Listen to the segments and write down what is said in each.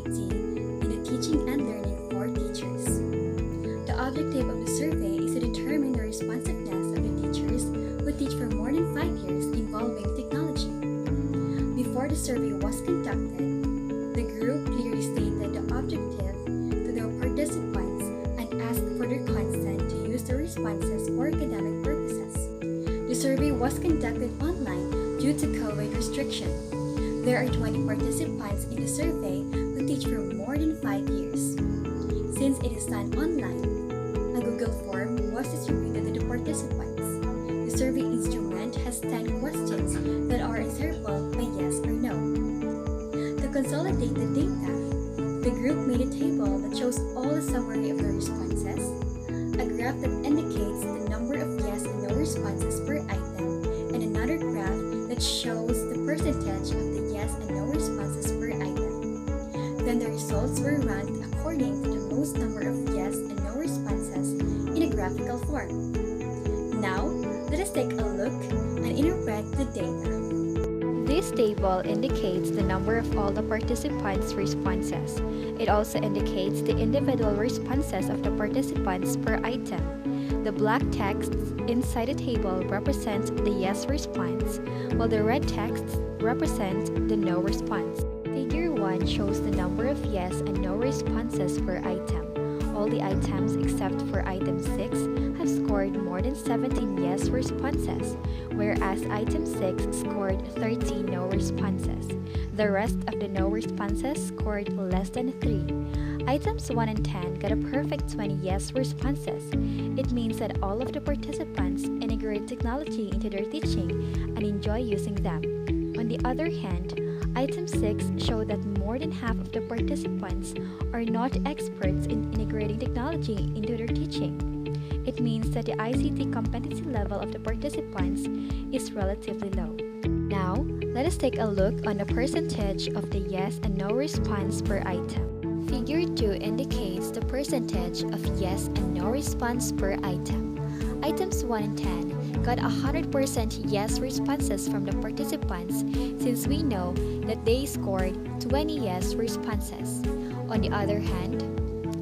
ICT in the teaching and learning for teachers. The objective of the survey is to determine the responsiveness of the teachers who teach for more than 5 years involving technology. Before the survey was conducted, the group clearly stated the objective to the participants and asked for their consent to use the responses for academic purposes. The survey was conducted online due to COVID restriction. There are 20 participants in the survey who teach for more than 5 years. Since it is done online, a Google form was distributed to the participants. The survey instrument has 10 questions that are answerable by yes or no. To consolidate the data, the group made a table that shows all the summary of the responses, a graph that indicates the number of yes and no responses per item, and another graph that shows the percentage of the yes and no responses per item. Then the results were ranked according to the most number of yes and no responses in a graphical form. Now, let us take a look and interpret the data. This table indicates the number of all the participants' responses. It also indicates the individual responses of the participants per item. The black text inside the table represents the yes response, while the red text represents the no response. Figure 1 shows the number of yes and no responses per item. All the items except for item 6 have scored more than 17 yes responses, whereas item 6 scored 13 no responses. The rest of the no responses scored less than 3. Items 1 and 10 got a perfect 20 yes responses. It means that all of the participants integrate technology into their teaching and enjoy using them. On the other hand, item 6 showed that more than half of the participants are not experts in integrating technology into their teaching. It means that the ICT competency level of the participants is relatively low. Now, let us take a look on the percentage of the yes and no response per item. Figure 2 indicates the percentage of yes and no response per item. Items 1 and 10 got 100% yes responses from the participants since we know that they scored 20 yes responses. On the other hand,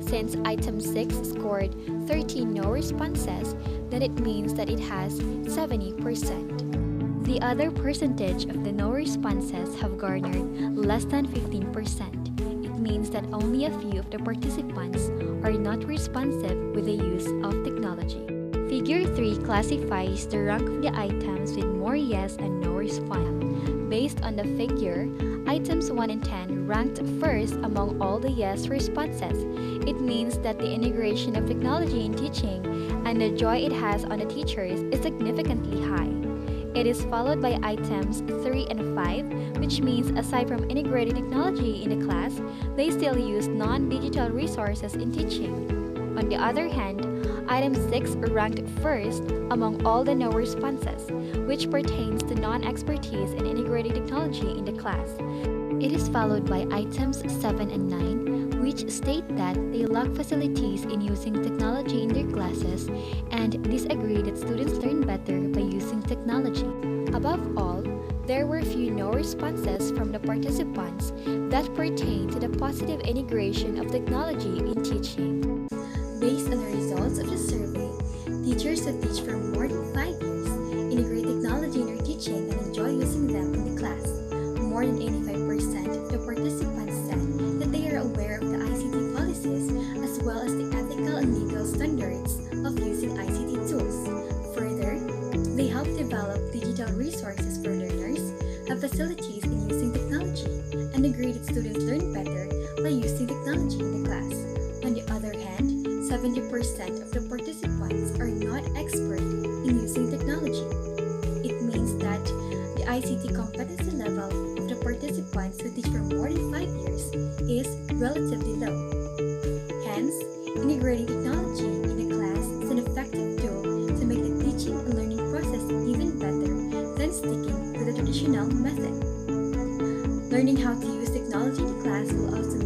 since item 6 scored 13 no responses, then it means that it has 70%. The other percentage of the no responses have garnered less than 15%. It means that only a few of the participants are not responsive with the use of technology. Figure 3 classifies the rank of the items with more yes and no response. Based on the figure, items 1 and 10 ranked first among all the yes responses. It means that the integration of technology in teaching and the joy it has on the teachers is significantly high. It is followed by items 3 and 5, which means aside from integrating technology in the class, they still use non-digital resources in teaching. On the other hand, item 6 ranked first among all the no responses, which pertains to non-expertise in integrating technology in the class. It is followed by items 7 and 9, which state that they lack facilities in using technology in their classes and disagree that students learn better by using technology. Above all, there were few no responses from the participants that pertain to the positive integration of technology in teaching. Based on the results of the survey, teachers who teach for more than 5 years integrate technology in their teaching and enjoy using them in the class. More than 85% of the participants said that they are aware of the ICT policies as well as the ethical and legal standards of using ICT tools. Further, they help develop digital resources for learners, have facilities in using technology, and agree that students learn better by using technology in the class. On the other hand, 70% of the participants are not expert in using technology. It means that the ICT competency level of the participants who teach for more than 5 years is relatively low. Hence, integrating technology in a class is an effective tool to make the teaching and learning process even better than sticking to the traditional method. Learning how to use technology in the class will also